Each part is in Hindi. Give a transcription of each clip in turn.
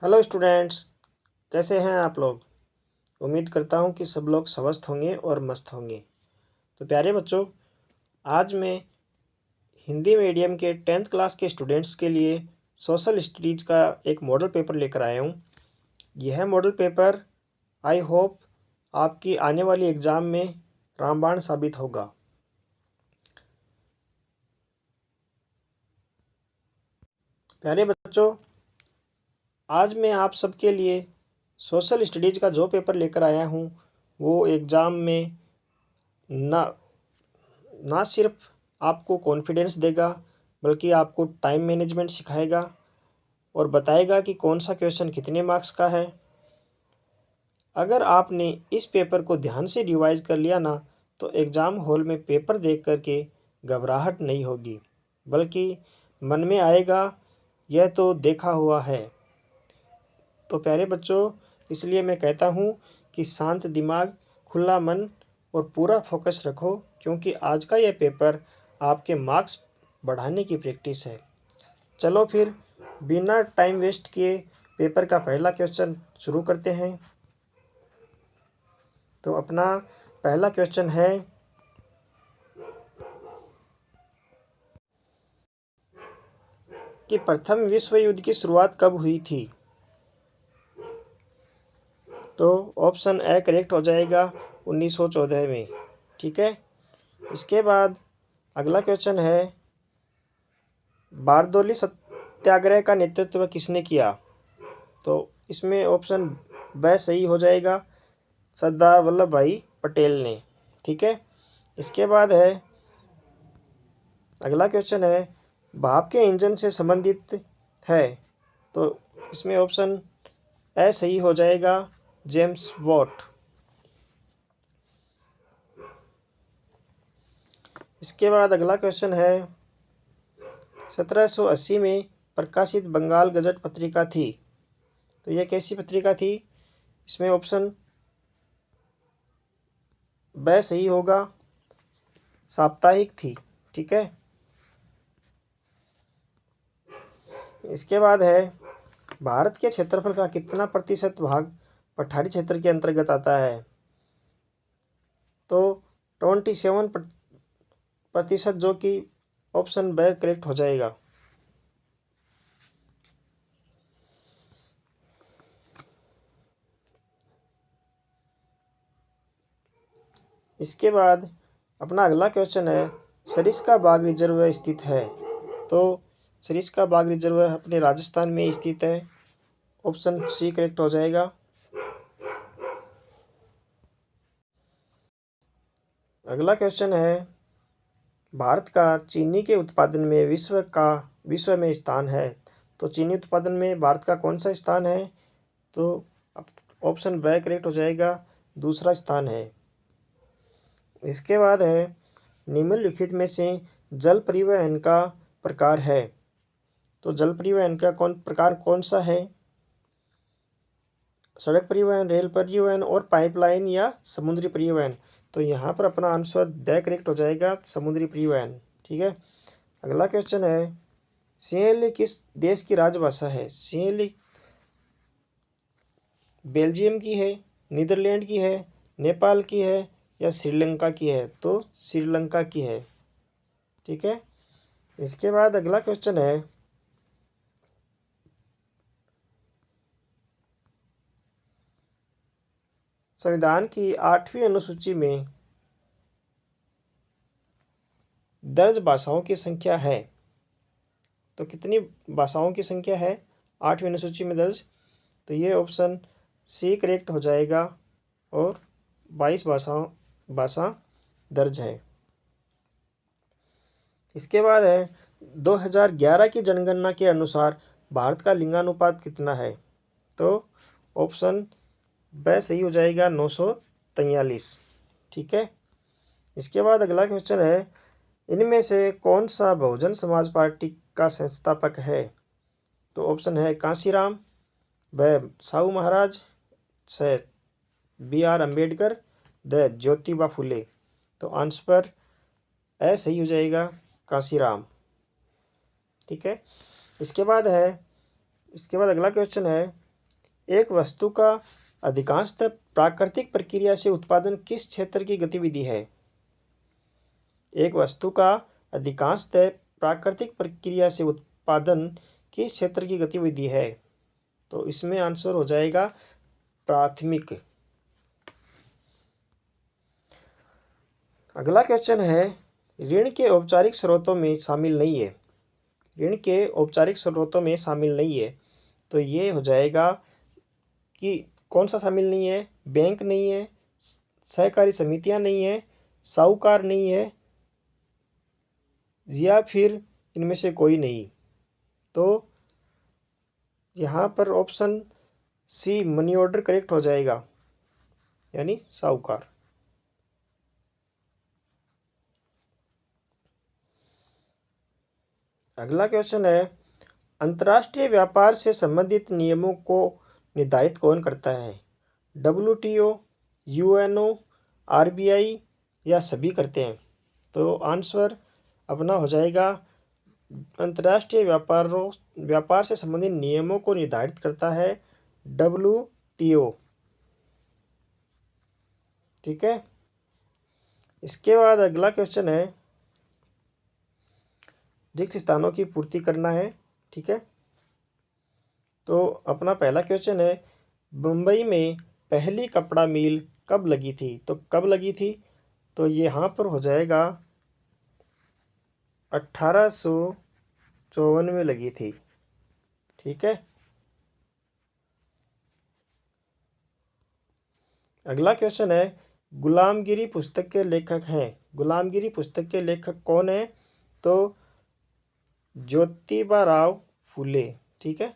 हेलो स्टूडेंट्स, कैसे हैं आप लोग। उम्मीद करता हूं कि सब लोग स्वस्थ होंगे और मस्त होंगे। तो प्यारे बच्चों, आज मैं हिंदी मीडियम के 10th क्लास के स्टूडेंट्स के लिए सोशल स्टडीज़ का एक मॉडल पेपर लेकर आया हूं। यह मॉडल पेपर आई होप आपकी आने वाली एग्ज़ाम में रामबाण साबित होगा। प्यारे बच्चों, आज मैं आप सबके लिए सोशल स्टडीज़ का जो पेपर लेकर आया हूं वो एग्ज़ाम में ना ना सिर्फ आपको कॉन्फिडेंस देगा, बल्कि आपको टाइम मैनेजमेंट सिखाएगा और बताएगा कि कौन सा क्वेश्चन कितने मार्क्स का है। अगर आपने इस पेपर को ध्यान से रिवाइज कर लिया ना, तो एग्ज़ाम हॉल में पेपर देख कर के घबराहट नहीं होगी, बल्कि मन में आएगा यह तो देखा हुआ है। तो प्यारे बच्चों, इसलिए मैं कहता हूँ कि शांत दिमाग, खुला मन और पूरा फोकस रखो, क्योंकि आज का यह पेपर आपके मार्क्स बढ़ाने की प्रैक्टिस है। चलो फिर बिना टाइम वेस्ट किए पेपर का पहला क्वेश्चन शुरू करते हैं। तो अपना पहला क्वेश्चन है कि प्रथम विश्व युद्ध की शुरुआत कब हुई थी। तो ऑप्शन ए करेक्ट हो जाएगा 1914 में। ठीक है। इसके बाद अगला क्वेश्चन है, बारदौली सत्याग्रह का नेतृत्व किसने किया। तो इसमें ऑप्शन ब सही हो जाएगा, सरदार वल्लभ भाई पटेल ने। ठीक है। इसके बाद है अगला क्वेश्चन है, भाप के इंजन से संबंधित है। तो इसमें ऑप्शन ए सही हो जाएगा, जेम्स वॉट। इसके बाद अगला क्वेश्चन है, 1780 में प्रकाशित बंगाल गजट पत्रिका थी। तो यह कैसी पत्रिका थी। इसमें ऑप्शन ब सही होगा, साप्ताहिक थी। ठीक है। इसके बाद है, भारत के क्षेत्रफल का कितना प्रतिशत भाग पठारी क्षेत्र के अंतर्गत आता है। तो 27%, जो कि ऑप्शन ब करेक्ट हो जाएगा। इसके बाद अपना अगला क्वेश्चन है, सरिस्का बाग रिजर्व स्थित है। तो सरिस्का बाग रिजर्व अपने राजस्थान में स्थित है। ऑप्शन सी करेक्ट हो जाएगा। अगला क्वेश्चन है, भारत का चीनी के उत्पादन में विश्व में स्थान है। तो चीनी उत्पादन में भारत का कौन सा स्थान है। तो ऑप्शन ब करेक्ट हो जाएगा, दूसरा स्थान है। इसके बाद है, निम्नलिखित में से जल परिवहन का प्रकार है। तो जल परिवहन का प्रकार कौन सा है। सड़क परिवहन, रेल परिवहन और पाइपलाइन या समुद्री परिवहन। तो यहाँ पर अपना आंसर ड करेक्ट हो जाएगा, समुद्री परिवहन। ठीक है। अगला क्वेश्चन है, सिंहली किस देश की राजभाषा है। सिंहली बेल्जियम की है, नीदरलैंड की है, नेपाल की है या श्रीलंका की है। तो श्रीलंका की है। ठीक है। इसके बाद अगला क्वेश्चन है, संविधान की 8वीं अनुसूची में दर्ज भाषाओं की संख्या है। तो कितनी भाषाओं की संख्या है 8वीं अनुसूची में दर्ज। तो ये ऑप्शन सी करेक्ट हो जाएगा और 22 भाषा दर्ज है। इसके बाद है, 2011 की जनगणना के अनुसार भारत का लिंगानुपात कितना है। तो ऑप्शन ब सही हो जाएगा, 943। ठीक है। इसके बाद अगला क्वेश्चन है, इनमें से कौन सा बहुजन समाज पार्टी का संस्थापक है। तो ऑप्शन है कांशीराम, ब साहू महाराज, से B.R. अम्बेडकर, द ज्योतिबा फुले। तो आंसर ए सही हो जाएगा, कांशीराम। ठीक है। इसके बाद अगला क्वेश्चन है, एक वस्तु का अधिकांशतः प्राकृतिक प्रक्रिया से उत्पादन किस क्षेत्र की गतिविधि है? एक वस्तु का अधिकांशतः प्राकृतिक प्रक्रिया से उत्पादन किस क्षेत्र की गतिविधि है? तो इसमें आंसर हो जाएगा प्राथमिक। अगला क्वेश्चन है, ऋण के औपचारिक स्रोतों में शामिल नहीं है। ऋण के औपचारिक स्रोतों में शामिल नहीं है, तो ये हो जाएगा कि कौन सा शामिल नहीं है? बैंक नहीं है, सहकारी समितियां नहीं है, साहूकार नहीं है, या फिर इनमें से कोई नहीं। तो यहाँ पर option C money order correct हो जाएगा, यानी साहूकार। अगला क्वेश्चन है, अंतर्राष्ट्रीय व्यापार से संबंधित नियमों को निर्धारित कौन करता है? WTO, UNO, RBI या सभी करते हैं? तो आंसर अपना हो जाएगा, अंतर्राष्ट्रीय व्यापार से संबंधित नियमों को निर्धारित करता है WTO। ठीक है। इसके बाद अगला क्वेश्चन है, रिक्त स्थानों की पूर्ति करना है। ठीक है। तो अपना पहला क्वेश्चन है, मुंबई में पहली कपड़ा मिल कब लगी थी? तो कब लगी थी? तो यहाँ पर हो जाएगा 1854 में लगी थी। ठीक है। अगला क्वेश्चन है, गुलामगिरी पुस्तक के लेखक हैं। गुलामगिरी पुस्तक के लेखक कौन है? तो ज्योतिबा राव फुले। ठीक है।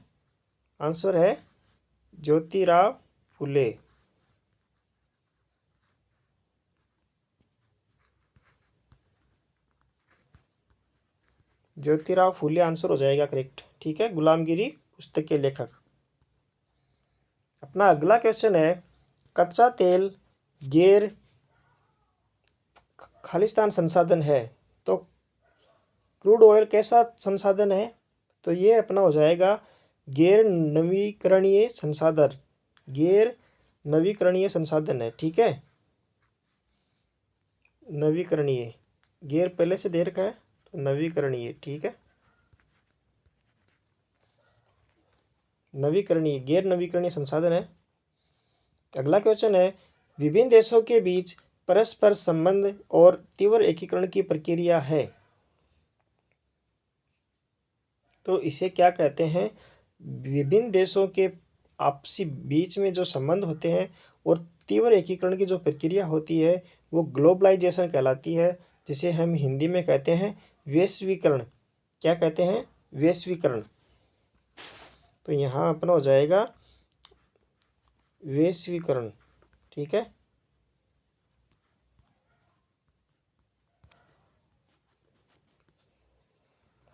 आंसर है ज्योतिराव फुले। ज्योतिराव फुले आंसर हो जाएगा करेक्ट। ठीक है, गुलामगिरी पुस्तक के लेखक। अपना अगला क्वेश्चन है, कच्चा तेल गैर खालिस्तान संसाधन है, तो क्रूड ऑयल कैसा संसाधन है? तो ये अपना हो जाएगा गैर नवीकरणीय संसाधन। गैर नवीकरणीय संसाधन है। ठीक है, नवीकरणीय, गैर पहले से दे रखा है तो नवीकरणीय। ठीक है, नवीकरणीय, गैर नवीकरणीय संसाधन है। अगला क्वेश्चन है, विभिन्न देशों के बीच परस्पर संबंध और तीव्र एकीकरण की प्रक्रिया है, तो इसे क्या कहते हैं? विभिन्न देशों के आपसी बीच में जो संबंध होते हैं और तीव्र एकीकरण की जो प्रक्रिया होती है वो ग्लोबलाइजेशन कहलाती है, जिसे हम हिंदी में कहते हैं वैश्वीकरण। क्या कहते हैं? वैश्वीकरण। तो यहाँ अपना हो जाएगा वैश्वीकरण। ठीक है।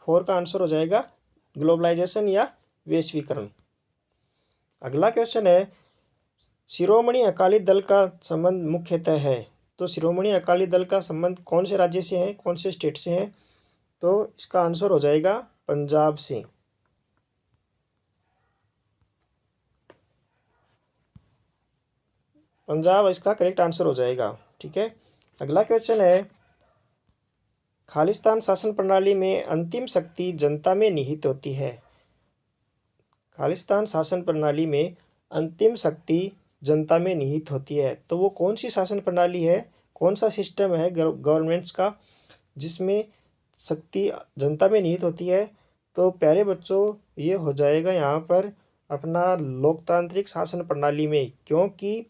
फोर का आंसर हो जाएगा ग्लोबलाइजेशन या वैश्वीकरण। अगला क्वेश्चन है, शिरोमणि अकाली दल का संबंध मुख्यतः है, तो शिरोमणि अकाली दल का संबंध कौन से राज्य से है, कौन से स्टेट से है? तो इसका आंसर हो जाएगा पंजाब से। पंजाब इसका करेक्ट आंसर हो जाएगा। ठीक है। अगला क्वेश्चन है, खालिस्तान शासन प्रणाली में अंतिम शक्ति जनता में निहित होती है। खालिस्तान शासन प्रणाली में अंतिम शक्ति जनता में निहित होती है, तो वो कौन सी शासन प्रणाली है, कौन सा सिस्टम है गवर्नमेंट्स का जिसमें शक्ति जनता में निहित होती है? तो प्यारे बच्चों, ये हो जाएगा यहाँ पर अपना लोकतांत्रिक शासन प्रणाली में, क्योंकि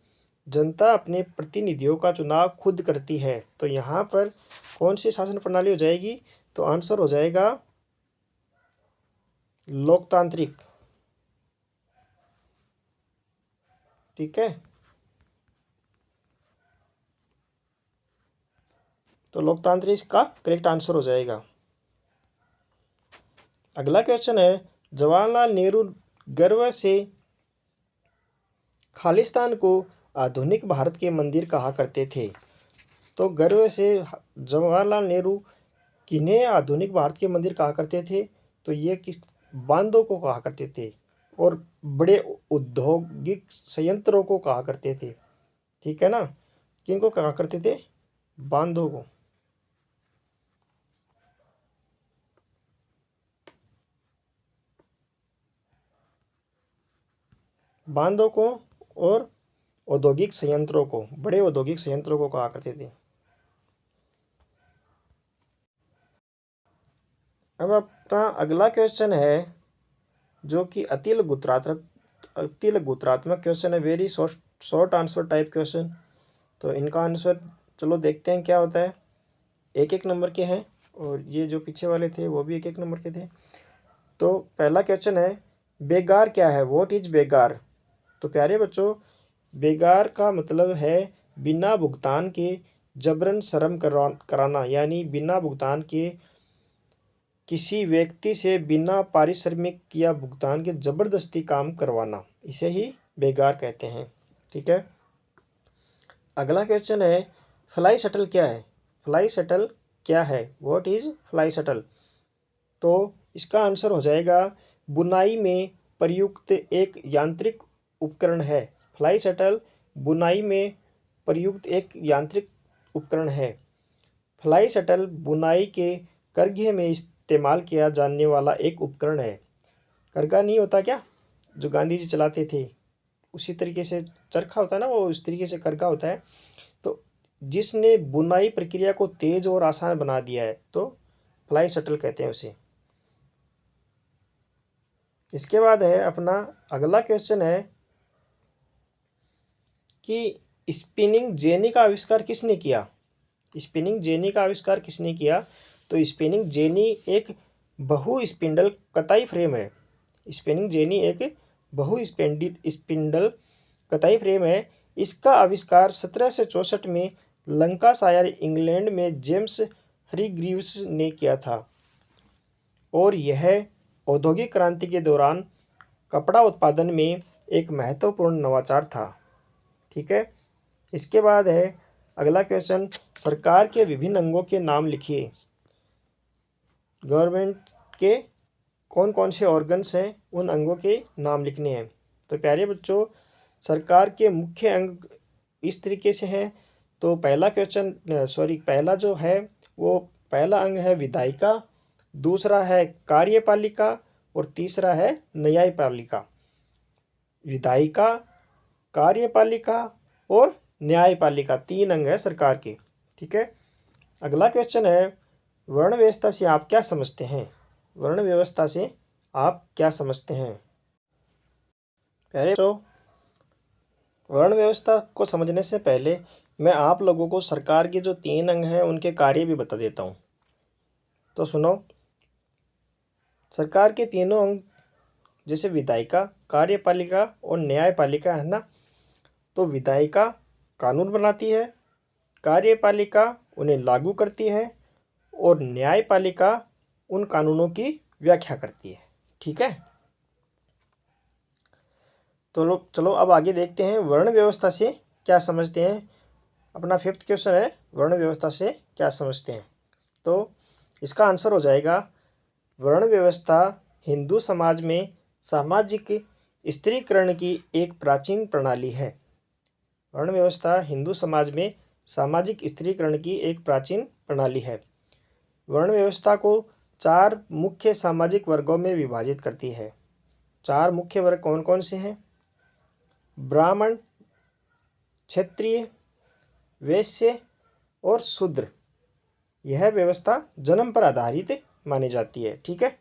जनता अपने प्रतिनिधियों का चुनाव खुद करती है। तो यहाँ पर कौन सी शासन प्रणाली हो जाएगी? तो आंसर हो जाएगा लोकतांत्रिक। ठीक है, तो लोकतांत्रिक का करेक्ट आंसर हो जाएगा। अगला क्वेश्चन है, जवाहरलाल नेहरू गर्व से खालिस्तान को आधुनिक भारत के मंदिर कहा करते थे, तो गर्व से जवाहरलाल नेहरू किन्हें आधुनिक भारत के मंदिर कहा करते थे? तो ये किस बांधों को कहा करते थे, और बड़े औद्योगिक संयंत्रों को कहा करते थे। ठीक है ना? किनको कहा करते थे? बांधों को। बांधों को और औद्योगिक संयंत्रों को, बड़े औद्योगिक संयंत्रों को कहा करते थे। अब अपना अगला क्वेश्चन है जो कि अति गुत्रात्मक क्वेश्चन है, very short answer type question. तो इनका आंसर चलो देखते हैं क्या होता है। एक एक नंबर के हैं और ये जो पीछे वाले थे वो भी एक एक नंबर के थे। तो पहला क्वेश्चन है, बेगार क्या है? What is begar? तो प्यारे बच्चों, बेगार का मतलब है बिना भुगतान के जबरन श्रम कराना, यानी बिना भुगतान के किसी व्यक्ति से बिना पारिश्रमिक या भुगतान के जबरदस्ती काम करवाना, इसे ही बेगार कहते हैं। ठीक है। अगला क्वेश्चन है, फ्लाई शटल क्या है? फ्लाई शटल क्या है? What is fly shuttle? तो इसका आंसर हो जाएगा, बुनाई में प्रयुक्त एक यांत्रिक उपकरण है। फ्लाई शटल बुनाई में प्रयुक्त एक यांत्रिक उपकरण है। फ्लाई शटल बुनाई के करघे में इस्तेमाल किया जाने वाला एक उपकरण है। करघा नहीं होता क्या, जो गांधी जी चलाते थे, उसी तरीके से चरखा होता है ना, वो इस तरीके से करघा होता है। तो जिसने बुनाई प्रक्रिया को तेज और आसान बना दिया है, तो फ्लाई शटल कहते हैं उसे। इसके बाद है अपना अगला क्वेश्चन है कि स्पिनिंग जेनी का आविष्कार किसने किया? स्पिनिंग जेनी का आविष्कार किसने किया? तो स्पिनिंग जेनी एक बहु स्पिंडल कताई फ्रेम है। स्पिनिंग जेनी एक बहु स्पिंडल कताई फ्रेम है। इसका आविष्कार 1764 में लंकाशायर इंग्लैंड में जेम्स हरीग्रीव्स ने किया था और यह औद्योगिक क्रांति के दौरान कपड़ा उत्पादन में एक महत्वपूर्ण नवाचार था। ठीक है। इसके बाद है अगला क्वेश्चन, सरकार के विभिन्न अंगों के नाम लिखिए। गवर्नमेंट के कौन कौन से ऑर्गन्स हैं, उन अंगों के नाम लिखने हैं। तो प्यारे बच्चों, सरकार के मुख्य अंग इस तरीके से हैं। तो पहला जो है वो पहला अंग है विधायिका, दूसरा है कार्यपालिका और तीसरा है न्यायपालिका। विधायिका, कार्यपालिका और न्यायपालिका, 3 अंग है सरकार के। ठीक है। अगला क्वेश्चन है, वर्ण व्यवस्था से आप क्या समझते हैं? वर्ण व्यवस्था से आप क्या समझते हैं? पहले तो वर्ण व्यवस्था को समझने से पहले मैं आप लोगों को सरकार के जो 3 अंग हैं उनके कार्य भी बता देता हूँ। तो सुनो, सरकार के तीनों अंग जैसे विधायिका, कार्यपालिका और न्यायपालिका है ना। तो विधायिका कानून बनाती है, कार्यपालिका उन्हें लागू करती है और न्यायपालिका उन कानूनों की व्याख्या करती है। ठीक है। तो चलो अब आगे देखते हैं वर्ण व्यवस्था से क्या समझते हैं। अपना 5th क्वेश्चन है, वर्ण व्यवस्था से क्या समझते हैं? तो इसका आंसर हो जाएगा, वर्ण व्यवस्था हिंदू समाज में सामाजिक स्त्रीकरण की एक प्राचीन प्रणाली है। वर्ण व्यवस्था हिंदू समाज में सामाजिक स्त्रीकरण की एक प्राचीन प्रणाली है। वर्ण व्यवस्था को 4 मुख्य सामाजिक वर्गों में विभाजित करती है। 4 मुख्य वर्ग कौन कौन से हैं? ब्राह्मण, क्षत्रिय, वैश्य और शूद्र। यह व्यवस्था जन्म पर आधारित मानी जाती है। ठीक है।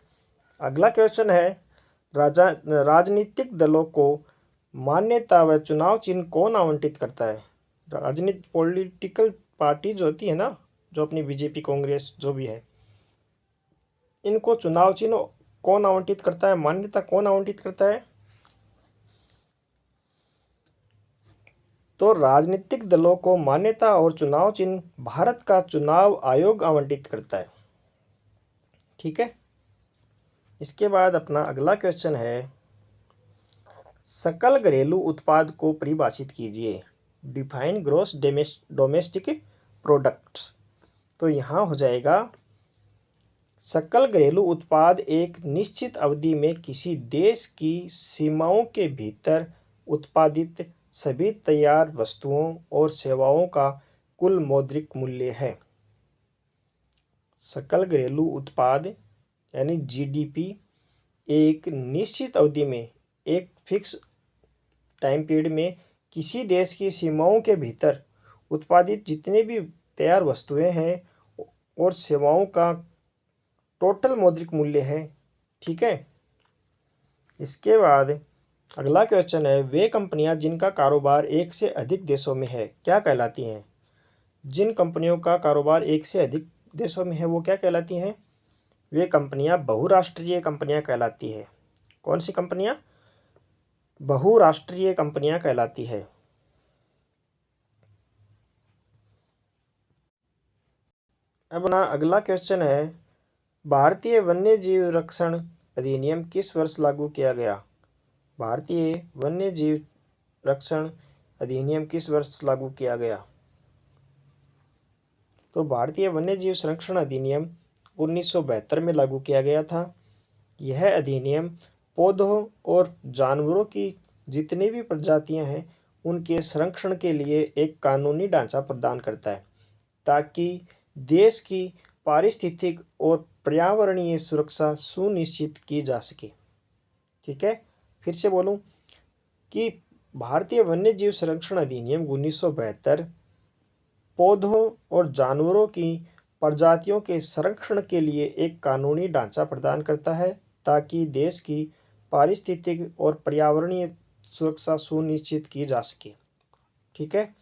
अगला क्वेश्चन है, राजनीतिक दलों को मान्यता व चुनाव चिन्ह कौन आवंटित करता है? पॉलिटिकल पार्टी जो होती है ना, जो अपनी बीजेपी, कांग्रेस जो भी है, इनको चुनाव चिन्ह कौन आवंटित करता है? मान्यता कौन आवंटित करता है? तो राजनीतिक दलों को मान्यता और चुनाव चिन्ह भारत का चुनाव आयोग आवंटित करता है। ठीक है। इसके बाद अपना अगला क्वेश्चन है, सकल घरेलू उत्पाद को परिभाषित कीजिए। Define gross domestic products. तो यहाँ हो जाएगा सकल घरेलू उत्पाद एक निश्चित अवधि में किसी देश की सीमाओं के भीतर उत्पादित सभी तैयार वस्तुओं और सेवाओं का कुल मौद्रिक मूल्य है। सकल घरेलू उत्पाद यानी जीडीपी एक निश्चित अवधि में, एक फिक्स टाइम पीरियड में किसी देश की सीमाओं के भीतर उत्पादित जितने भी तैयार वस्तुएं हैं और सेवाओं का टोटल मौद्रिक मूल्य है। ठीक है। इसके बाद अगला क्वेश्चन है, वे कंपनियां जिनका कारोबार एक से अधिक देशों में है क्या कहलाती हैं? जिन कंपनियों का कारोबार एक से अधिक देशों में है वो क्या कहलाती हैं? वे कंपनियां बहुराष्ट्रीय कंपनियां कहलाती है। कौन सी कंपनियां? बहुराष्ट्रीय कंपनियां कहलाती है। अब ना अगला क्वेश्चन है, भारतीय वन्य जीव रक्षण अधिनियम किस वर्ष लागू किया गया? भारतीय वन्य जीव रक्षण अधिनियम किस वर्ष लागू किया गया? तो भारतीय वन्य जीव संरक्षण अधिनियम 1972 में लागू किया गया था। यह अधिनियम पौधों और जानवरों की जितनी भी प्रजातियां हैं उनके संरक्षण के लिए एक कानूनी ढांचा प्रदान करता है ताकि देश की पारिस्थितिक और पर्यावरणीय सुरक्षा सुनिश्चित की जा सके। ठीक है, फिर से बोलूं कि भारतीय वन्य जीव संरक्षण अधिनियम 1972 पौधों और जानवरों की प्रजातियों के संरक्षण के लिए एक कानूनी ढांचा प्रदान करता है ताकि देश की पारिस्थितिक और पर्यावरणीय सुरक्षा सुनिश्चित की जा सके। ठीक है।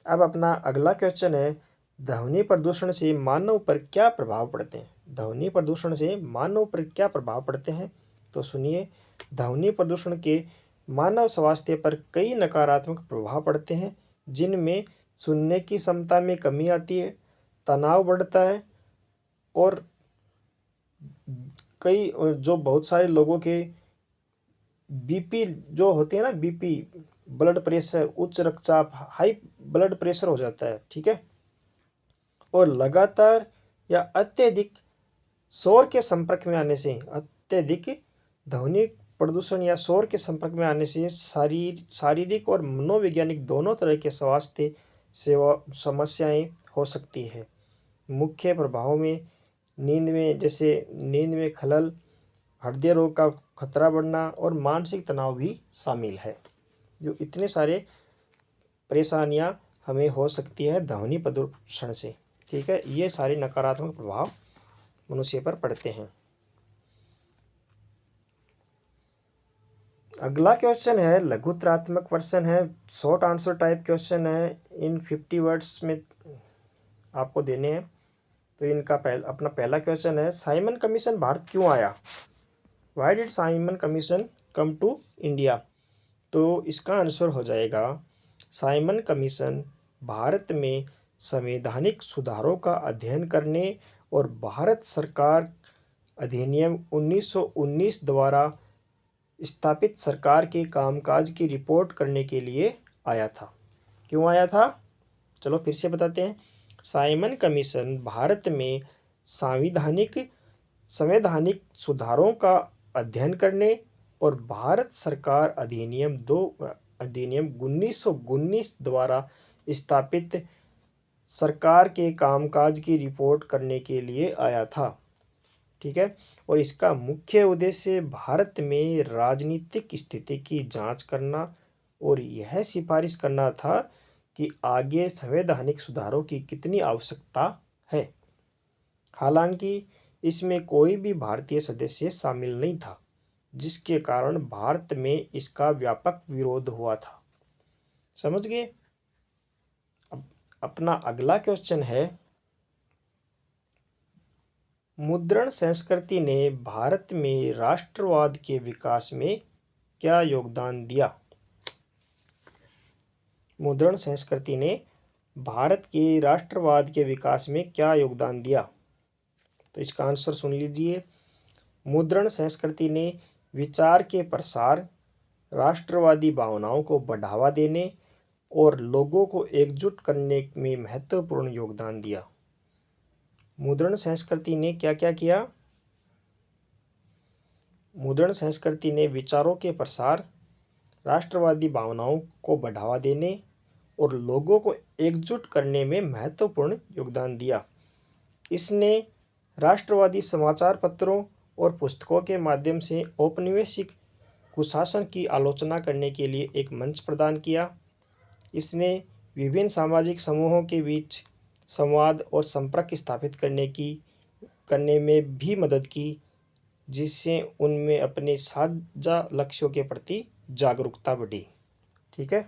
अब अपना अगला क्वेश्चन है, ध्वनि प्रदूषण से मानव पर क्या प्रभाव पड़ते हैं? ध्वनि प्रदूषण से मानव पर क्या प्रभाव पड़ते हैं? तो सुनिए, ध्वनि प्रदूषण के मानव स्वास्थ्य पर कई नकारात्मक प्रभाव पड़ते हैं, जिनमें सुनने की क्षमता में कमी आती है, तनाव बढ़ता है और कई जो बहुत सारे लोगों के बीपी जो होते हैं ना, बीपी ब्लड प्रेशर, उच्च रक्तचाप, हाई ब्लड प्रेशर हो जाता है। ठीक है। और लगातार या अत्यधिक शोर के संपर्क में आने से, अत्यधिक ध्वनि प्रदूषण या शोर के संपर्क में आने से शारीरिक और मनोवैज्ञानिक दोनों तरह के स्वास्थ्य सेवा समस्याएं हो सकती है। मुख्य प्रभावों में नींद में खलल, हृदय रोग का खतरा बढ़ना और मानसिक तनाव भी शामिल है। जो इतने सारे परेशानियां हमें हो सकती है ध्वनि प्रदूषण से। ठीक है, ये सारे नकारात्मक प्रभाव मनुष्य पर पड़ते हैं। अगला क्वेश्चन है लघुत्रात्मक प्रश्न है, शॉर्ट आंसर टाइप क्वेश्चन है, इन 50 वर्ड्स में आपको देने हैं। तो इनका अपना पहला क्वेश्चन है, साइमन कमीशन भारत क्यों आया? Why did Simon commission come to India? तो इसका आंसर हो जाएगा, साइमन कमीशन भारत में संवैधानिक सुधारों का अध्ययन करने और भारत सरकार अधिनियम 1919 द्वारा स्थापित सरकार के कामकाज की रिपोर्ट करने के लिए आया था। क्यों आया था? चलो फिर से बताते हैं। साइमन कमीशन भारत में संवैधानिक सुधारों का अध्ययन करने और भारत सरकार अधिनियम 1919 द्वारा स्थापित सरकार के कामकाज की रिपोर्ट करने के लिए आया था। ठीक है। और इसका मुख्य उद्देश्य भारत में राजनीतिक स्थिति की जांच करना और यह सिफारिश करना था कि आगे संवैधानिक सुधारों की कितनी आवश्यकता है। हालांकि इसमें कोई भी भारतीय सदस्य शामिल नहीं था, जिसके कारण भारत में इसका व्यापक विरोध हुआ था। समझ गए? अब अपना अगला क्वेश्चन है, मुद्रण संस्कृति ने भारत में राष्ट्रवाद के विकास में क्या योगदान दिया? मुद्रण संस्कृति ने भारत के राष्ट्रवाद के विकास में क्या योगदान दिया? तो इसका आंसर सुन लीजिए, मुद्रण संस्कृति ने विचार के प्रसार, राष्ट्रवादी भावनाओं को बढ़ावा देने और लोगों को एकजुट करने में महत्वपूर्ण योगदान दिया। मुद्रण संस्कृति ने क्या क्या किया? मुद्रण संस्कृति ने विचारों के प्रसार, राष्ट्रवादी भावनाओं को बढ़ावा देने और लोगों को एकजुट करने में महत्वपूर्ण योगदान दिया। इसने राष्ट्रवादी समाचार पत्रों और पुस्तकों के माध्यम से औपनिवेशिक कुशासन की आलोचना करने के लिए एक मंच प्रदान किया। इसने विभिन्न सामाजिक समूहों के बीच संवाद और संपर्क स्थापित करने में भी मदद की, जिससे उनमें अपने साझा लक्ष्यों के प्रति जागरूकता बढ़ी। ठीक है।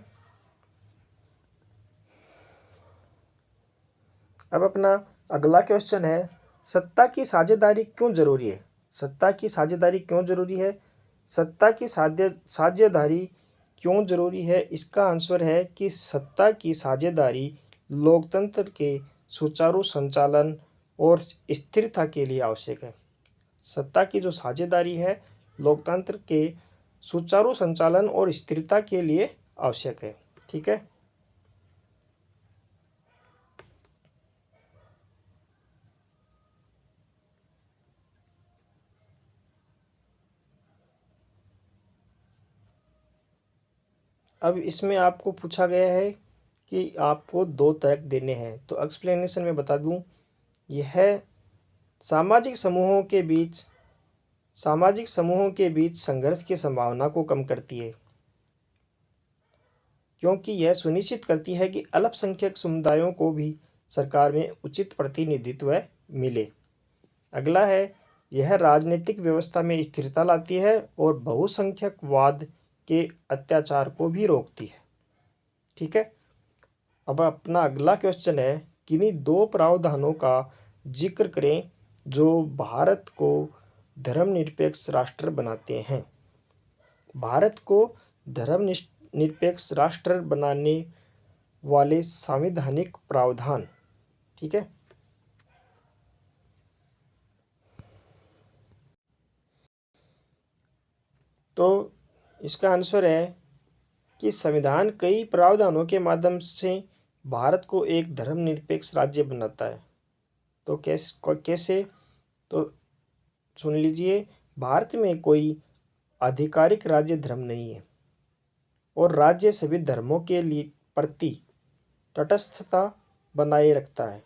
अब अपना अगला क्वेश्चन है, सत्ता की साझेदारी क्यों जरूरी है? सत्ता की साझेदारी क्यों जरूरी है? सत्ता की साझेदारी क्यों जरूरी है? इसका आंसर है कि सत्ता की साझेदारी लोकतंत्र के सुचारू संचालन और स्थिरता के लिए आवश्यक है। सत्ता की जो साझेदारी है लोकतंत्र के सुचारू संचालन और स्थिरता के लिए आवश्यक है। ठीक है। अब इसमें आपको पूछा गया है कि आपको 2 तर्क देने हैं, तो एक्सप्लेनेशन में बता दूं, यह सामाजिक समूहों के बीच संघर्ष की संभावना को कम करती है, क्योंकि यह सुनिश्चित करती है कि अल्पसंख्यक समुदायों को भी सरकार में उचित प्रतिनिधित्व मिले। अगला है, यह राजनीतिक व्यवस्था में स्थिरता लाती है और बहुसंख्यकवाद के अत्याचार को भी रोकती है। ठीक है। अब अपना अगला क्वेश्चन है, किन्हीं 2 प्रावधानों का जिक्र करें जो भारत को धर्मनिरपेक्ष राष्ट्र बनाते हैं। भारत को धर्मनिरपेक्ष राष्ट्र बनाने वाले संवैधानिक प्रावधान। ठीक है। तो इसका आंसर है कि संविधान कई प्रावधानों के माध्यम से भारत को एक धर्मनिरपेक्ष राज्य बनाता है। तो कैसे? तो सुन लीजिए, भारत में कोई आधिकारिक राज्य धर्म नहीं है और राज्य सभी धर्मों के लिए प्रति तटस्थता बनाए रखता है,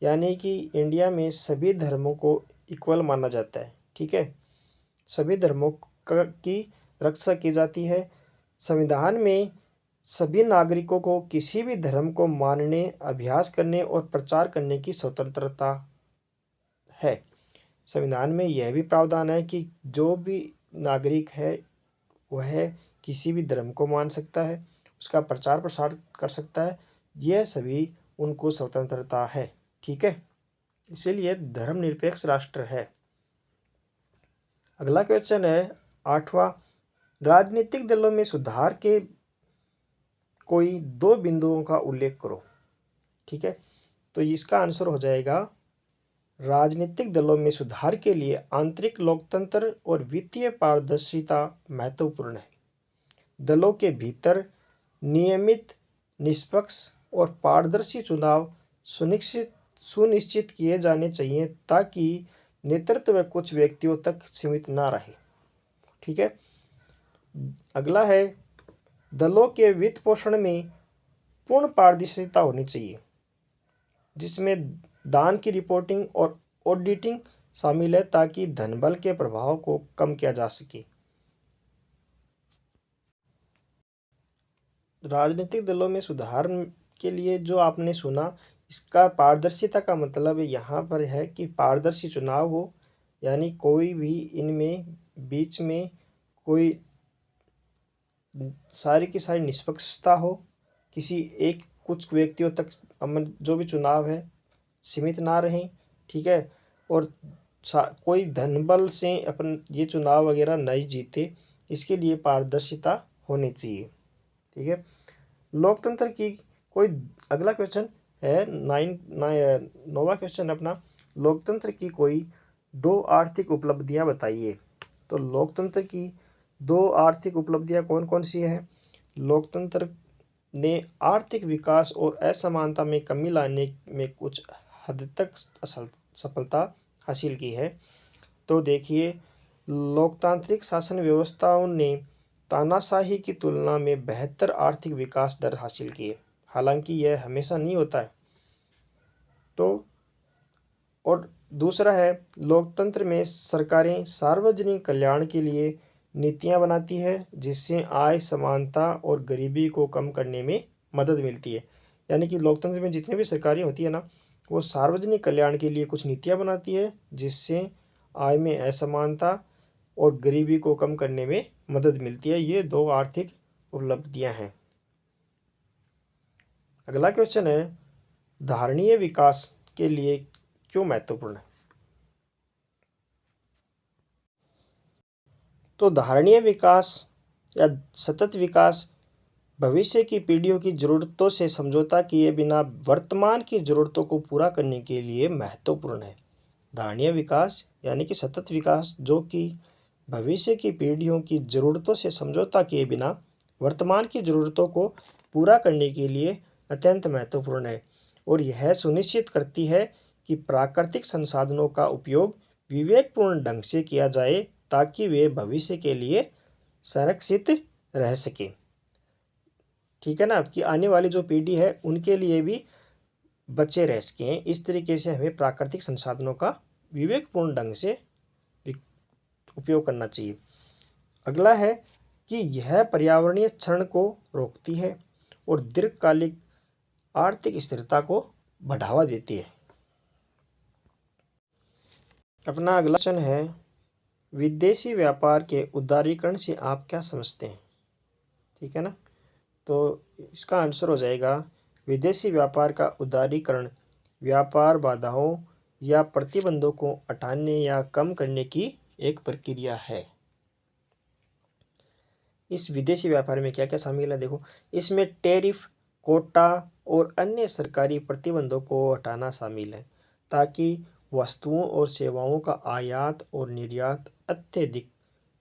यानी कि इंडिया में सभी धर्मों को इक्वल माना जाता है। ठीक है। सभी धर्मों की रक्षा की जाती है। संविधान में सभी नागरिकों को किसी भी धर्म को मानने, अभ्यास करने और प्रचार करने की स्वतंत्रता है। संविधान में यह भी प्रावधान है कि जो भी नागरिक है वह किसी भी धर्म को मान सकता है, उसका प्रचार प्रसार कर सकता है, यह सभी उनको स्वतंत्रता है। ठीक है। इसीलिए धर्मनिरपेक्ष राष्ट्र है। अगला क्वेश्चन है 8वां, राजनीतिक दलों में सुधार के कोई 2 बिंदुओं का उल्लेख करो। ठीक है। तो इसका आंसर हो जाएगा, राजनीतिक दलों में सुधार के लिए आंतरिक लोकतंत्र और वित्तीय पारदर्शिता महत्वपूर्ण है। दलों के भीतर नियमित, निष्पक्ष और पारदर्शी चुनाव सुनिश्चित किए जाने चाहिए ताकि नेतृत्व कुछ व्यक्तियों तक सीमित ना रहे। ठीक है। अगला है, दलों के वित्त पोषण में पूर्ण पारदर्शिता होनी चाहिए, जिसमें दान की रिपोर्टिंग और ऑडिटिंग शामिल है ताकि धनबल के प्रभाव को कम किया जा सके। राजनीतिक दलों में सुधार के लिए जो आपने सुना, इसका पारदर्शिता का मतलब यहाँ पर है कि पारदर्शी चुनाव हो, यानी कोई भी इनमें बीच में कोई सारी की सारी निष्पक्षता हो, किसी एक कुछ व्यक्तियों तक जो भी चुनाव है सीमित ना रहें। ठीक है। और कोई धनबल से अपन ये चुनाव वगैरह नहीं जीते, इसके लिए पारदर्शिता होनी चाहिए। ठीक है। लोकतंत्र की कोई अगला क्वेश्चन है 9वां क्वेश्चन अपना, लोकतंत्र की कोई 2 आर्थिक उपलब्धियां बताइए। तो लोकतंत्र की 2 आर्थिक उपलब्धियां कौन कौन सी है? लोकतंत्र ने आर्थिक विकास और असमानता में कमी लाने में कुछ हद तक सफलता हासिल की है। तो देखिए, लोकतांत्रिक शासन व्यवस्थाओं ने तानाशाही की तुलना में बेहतर आर्थिक विकास दर हासिल की है। हालांकि यह हमेशा नहीं होता है। तो और दूसरा है, लोकतंत्र में सरकारें सार्वजनिक कल्याण के लिए नीतियां बनाती है जिससे आय समानता और गरीबी को कम करने में मदद मिलती है। यानी कि लोकतंत्र में जितनी भी सरकारें होती है ना, वो सार्वजनिक कल्याण के लिए कुछ नीतियां बनाती है जिससे आय में असमानता और गरीबी को कम करने में मदद मिलती है। ये दो आर्थिक उपलब्धियां हैं। अगला क्वेश्चन है, धारणीय विकास के लिए क्यों महत्वपूर्ण है? तो धारणीय विकास या सतत विकास भविष्य की पीढ़ियों की जरूरतों से समझौता किए बिना वर्तमान की जरूरतों को पूरा करने के लिए महत्वपूर्ण है। धारणीय विकास यानी कि सतत विकास जो कि भविष्य की पीढ़ियों की जरूरतों से समझौता किए बिना वर्तमान की जरूरतों को पूरा करने के लिए अत्यंत महत्वपूर्ण है और यह सुनिश्चित करती है कि प्राकृतिक संसाधनों का उपयोग विवेकपूर्ण ढंग से किया जाए ताकि वे भविष्य के लिए संरक्षित रह सके। ठीक है ना, कि आने वाली जो पीढ़ी है उनके लिए भी बचे रह सकें। इस तरीके से हमें प्राकृतिक संसाधनों का विवेकपूर्ण ढंग से उपयोग करना चाहिए। अगला है कि यह पर्यावरणीय क्षरण को रोकती है और दीर्घकालिक आर्थिक स्थिरता को बढ़ावा देती है। अपना अगला क्वेश्चन है, विदेशी व्यापार के उदारीकरण से आप क्या समझते हैं? ठीक है ना, तो इसका आंसर हो जाएगा, विदेशी व्यापार का उदारीकरण व्यापार बाधाओं या प्रतिबंधों को हटाने या कम करने की एक प्रक्रिया है। इस विदेशी व्यापार में क्या क्या शामिल है? देखो, इसमें टैरिफ, कोटा और अन्य सरकारी प्रतिबंधों को हटाना शामिल है ताकि वस्तुओं और सेवाओं का आयात और निर्यात अत्यधिक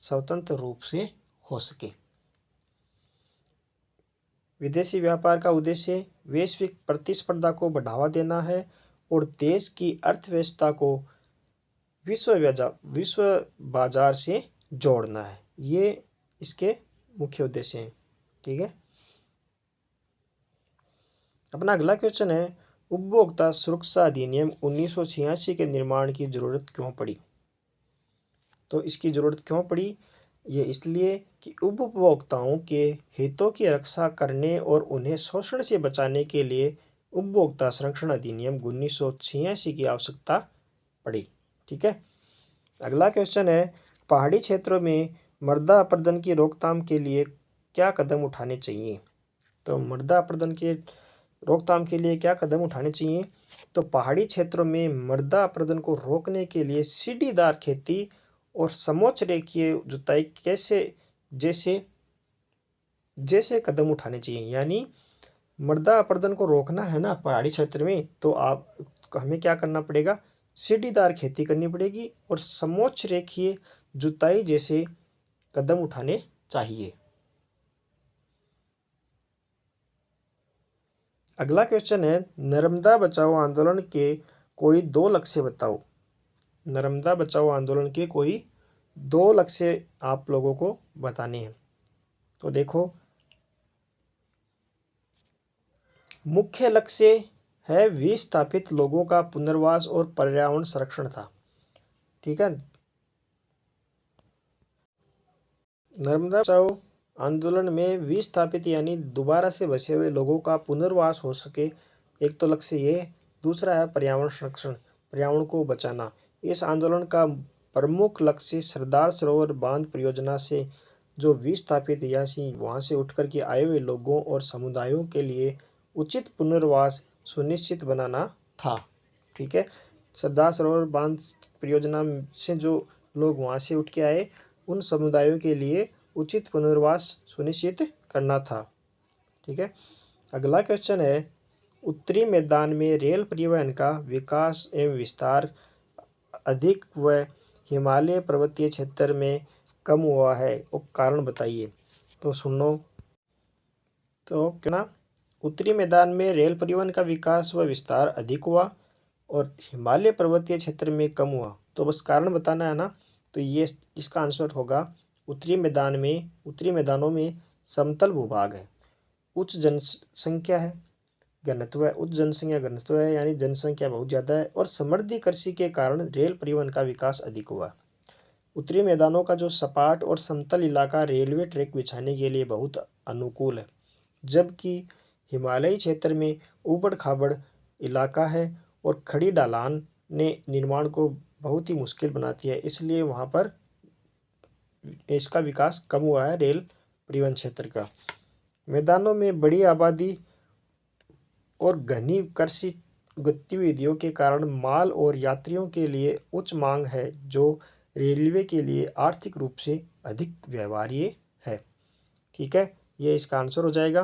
स्वतंत्र रूप से हो सके। विदेशी व्यापार का उद्देश्य वैश्विक प्रतिस्पर्धा को बढ़ावा देना है और देश की अर्थव्यवस्था को विश्व बाजार से जोड़ना है। ये इसके मुख्य उद्देश्य हैं। ठीक है। अपना अगला क्वेश्चन है, उपभोक्ता सुरक्षा अधिनियम 1986 के निर्माण की जरूरत क्यों पड़ी? तो इसकी जरूरत क्यों पड़ी? ये इसलिए कि उपभोक्ताओं के हितों की रक्षा करने और उन्हें शोषण से बचाने के लिए उपभोक्ता संरक्षण अधिनियम 1986 की आवश्यकता पड़ी। ठीक है। अगला क्वेश्चन है, पहाड़ी क्षेत्रों में मृदा अपरदन की रोकथाम के लिए क्या कदम उठाने चाहिए? तो मृदा अपरदन के रोकथाम के लिए क्या कदम उठाने चाहिए? तो पहाड़ी क्षेत्रों में मृदा अपरदन को रोकने के लिए सीढ़ीदार खेती और समोच्च रेखीय जुताई जैसे जैसे कदम उठाने चाहिए। यानी मृदा अपरदन को रोकना है ना पहाड़ी क्षेत्र में, तो हमें क्या करना पड़ेगा? सीढ़ीदार खेती करनी पड़ेगी और समोच्च रेखीय जुताई जैसे कदम उठाने चाहिए। अगला क्वेश्चन है, नर्मदा बचाओ आंदोलन के कोई 2 लक्ष्य बताओ। नर्मदा बचाओ आंदोलन के कोई 2 लक्ष्य आप लोगों को बताने हैं। तो देखो, मुख्य लक्ष्य है विस्थापित लोगों का पुनर्वास और पर्यावरण संरक्षण था। ठीक है। नर्मदा बचाओ आंदोलन में विस्थापित यानी दोबारा से बसे हुए लोगों का पुनर्वास हो सके, एक तो लक्ष्य ये। दूसरा है पर्यावरण संरक्षण, पर्यावरण को बचाना। इस आंदोलन का प्रमुख लक्ष्य सरदार सरोवर बांध परियोजना से जो विस्थापित या वहाँ से उठकर के आए हुए लोगों और समुदायों के लिए उचित पुनर्वास सुनिश्चित बनाना था। ठीक है। सरदार सरोवर बांध परियोजना से जो लोग वहाँ से उठ के आए, उन समुदायों के लिए उचित पुनर्वास सुनिश्चित करना था। ठीक है। अगला क्वेश्चन है, उत्तरी मैदान में रेल परिवहन का विकास एवं विस्तार अधिक व हिमालय पर्वतीय क्षेत्र में कम हुआ है, वो कारण बताइए। तो सुनो, तो क्या ना, उत्तरी मैदान में रेल परिवहन का विकास व विस्तार अधिक हुआ और हिमालय पर्वतीय क्षेत्र में कम हुआ। तो बस कारण बताना है ना, तो ये इसका आंसर होगा उत्तरी मैदानों में समतल भूभाग है, उच्च जनसंख्या है, घनत्व है, उच्च जनसंख्या घनत्व है यानी जनसंख्या बहुत ज़्यादा है, और समृद्धि कृषि के कारण रेल परिवहन का विकास अधिक हुआ। उत्तरी मैदानों का जो सपाट और समतल इलाका रेलवे ट्रैक बिछाने के लिए बहुत अनुकूल है, जबकि हिमालयी क्षेत्र में ऊबड़ खाबड़ इलाका है और खड़ी ढलान ने निर्माण को बहुत ही मुश्किल बनाती है, इसलिए वहाँ पर इसका विकास कम हुआ है रेल परिवहन क्षेत्र का। मैदानों में बड़ी आबादी और घनी कृषि गतिविधियों के कारण माल और यात्रियों के लिए उच्च मांग है, जो रेलवे के लिए आर्थिक रूप से अधिक व्यवहार्य है। ठीक है, ये इसका आंसर हो जाएगा।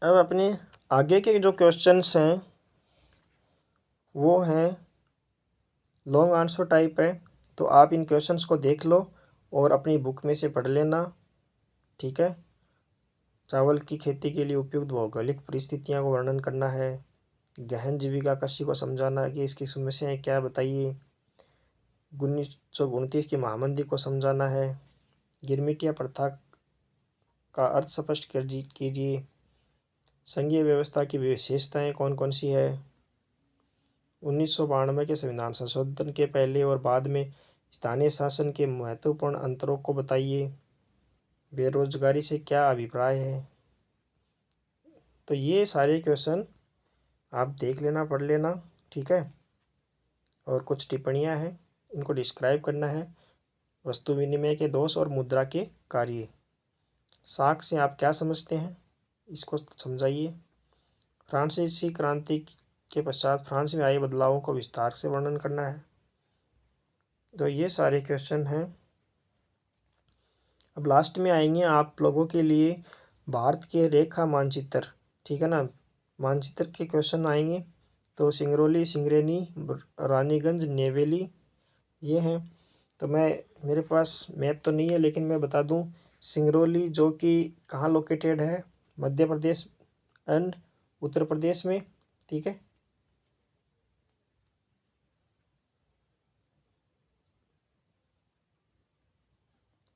अब अपने आगे के जो क्वेश्चंस हैं वो हैं लॉन्ग आंसर टाइप है, तो आप इन क्वेश्चंस को देख लो और अपनी बुक में से पढ़ लेना। ठीक है, चावल की खेती के लिए उपयुक्त भौगोलिक परिस्थितियों को वर्णन करना है, गहन जीविका कृषि को समझाना है कि इसकी समस्याएं क्या बताइए, 1929 की महामंदी को समझाना है, गिरमिटिया प्रथा का अर्थ स्पष्ट कीजिए, संघीय व्यवस्था की विशेषताएं कौन कौन सी है, 1992 के संविधान संशोधन के पहले और बाद में स्थानीय शासन के महत्वपूर्ण अंतरों को बताइए, बेरोजगारी से क्या अभिप्राय है। तो ये सारे क्वेश्चन आप देख लेना, पढ़ लेना। ठीक है, और कुछ टिप्पणियां हैं, इनको डिस्क्राइब करना है। वस्तु विनिमय के दोष और मुद्रा के कार्य, साख से आप क्या समझते हैं, इसको समझाइए। फ्रांसीसी क्रांति के पश्चात फ्रांस में आए बदलावों को विस्तार से वर्णन करना है। तो ये सारे क्वेश्चन हैं। अब लास्ट में आएंगे आप लोगों के लिए भारत के रेखा मानचित्र। ठीक है ना, मानचित्र के क्वेश्चन आएंगे। तो सिंगरौली, सिंगरेनी, रानीगंज, नेवेली ये हैं। तो मेरे पास मैप तो नहीं है, लेकिन मैं बता दूं, सिंगरौली जो कि कहाँ लोकेटेड है, मध्य प्रदेश एंड उत्तर प्रदेश में। ठीक है,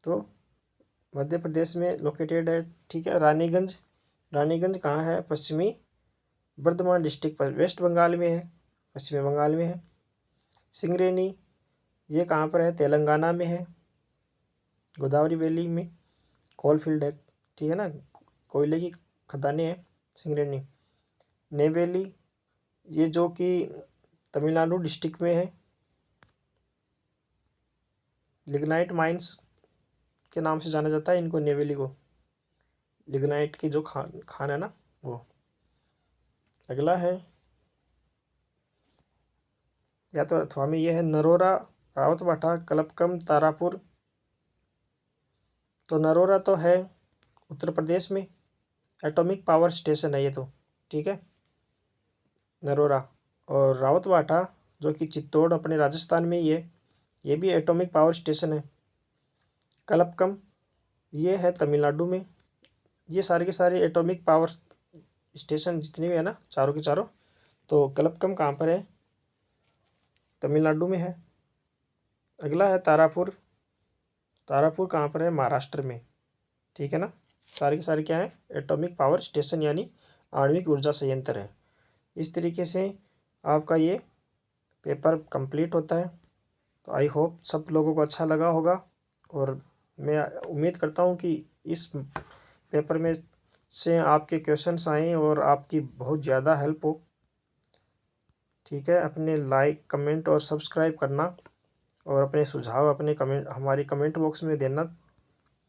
तो मध्य प्रदेश में लोकेटेड है। ठीक है, रानीगंज कहाँ है, पश्चिमी बर्धमान डिस्ट्रिक्ट पर, वेस्ट बंगाल में है, पश्चिमी बंगाल में है। सिंगरेनी ये कहाँ पर है, तेलंगाना में है, गोदावरी वैली में कोल फील्ड है। ठीक है ना, कोयले की खदानें हैं सिंगरेनी। नेवेली ये जो कि तमिलनाडु डिस्ट्रिक्ट में है, लिग्नाइट माइंस के नाम से जाना जाता है इनको, नेवेली को, लिग्नाइट की जो खान है ना वो। अगला है या तो अथवा में, ये है नरोरा, रावतभाटा, कलपकम, तारापुर। तो नरोरा तो है उत्तर प्रदेश में, एटॉमिक पावर स्टेशन है ये तो। ठीक है, नरोरा। और रावतभाटा जो कि चित्तौड़ अपने राजस्थान में ही है, ये भी एटॉमिक पावर स्टेशन है। कलपकम ये है तमिलनाडु में। ये सारे के सारे एटॉमिक पावर स्टेशन जितने भी है ना, चारों के चारों। तो कलपकम कहाँ पर है, तमिलनाडु में है। अगला है तारापुर, तारापुर कहाँ पर है, महाराष्ट्र में। ठीक है ना, सारे के सारे क्या है, एटॉमिक पावर स्टेशन यानी आणविक ऊर्जा संयंत्र है। इस तरीके से आपका ये पेपर कंप्लीट होता है। तो आई होप सब लोगों को अच्छा लगा होगा, और मैं उम्मीद करता हूँ कि इस पेपर में से आपके क्वेश्चंस आएँ और आपकी बहुत ज़्यादा हेल्प हो। ठीक है, अपने लाइक, कमेंट और सब्सक्राइब करना, और अपने सुझाव अपने कमेंट हमारे कमेंट बॉक्स में देना।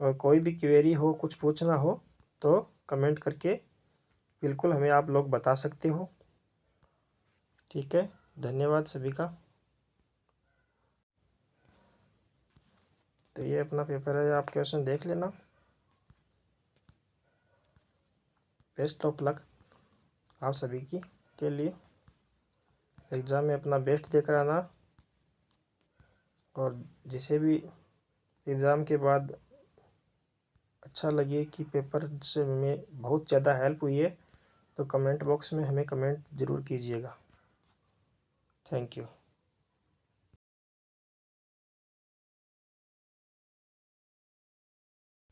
और कोई भी क्वेरी हो, कुछ पूछना हो तो कमेंट करके बिल्कुल हमें आप लोग बता सकते हो। ठीक है, धन्यवाद सभी का। तो ये अपना पेपर है, आप क्वेश्चन देख लेना। बेस्ट ऑफ लक आप सभी की के लिए, एग्ज़ाम में अपना बेस्ट देकर आना। और जिसे भी एग्ज़ाम के बाद अच्छा लगे कि पेपर से हमें बहुत ज़्यादा हेल्प हुई है, तो कमेंट बॉक्स में हमें कमेंट ज़रूर कीजिएगा। Thank you.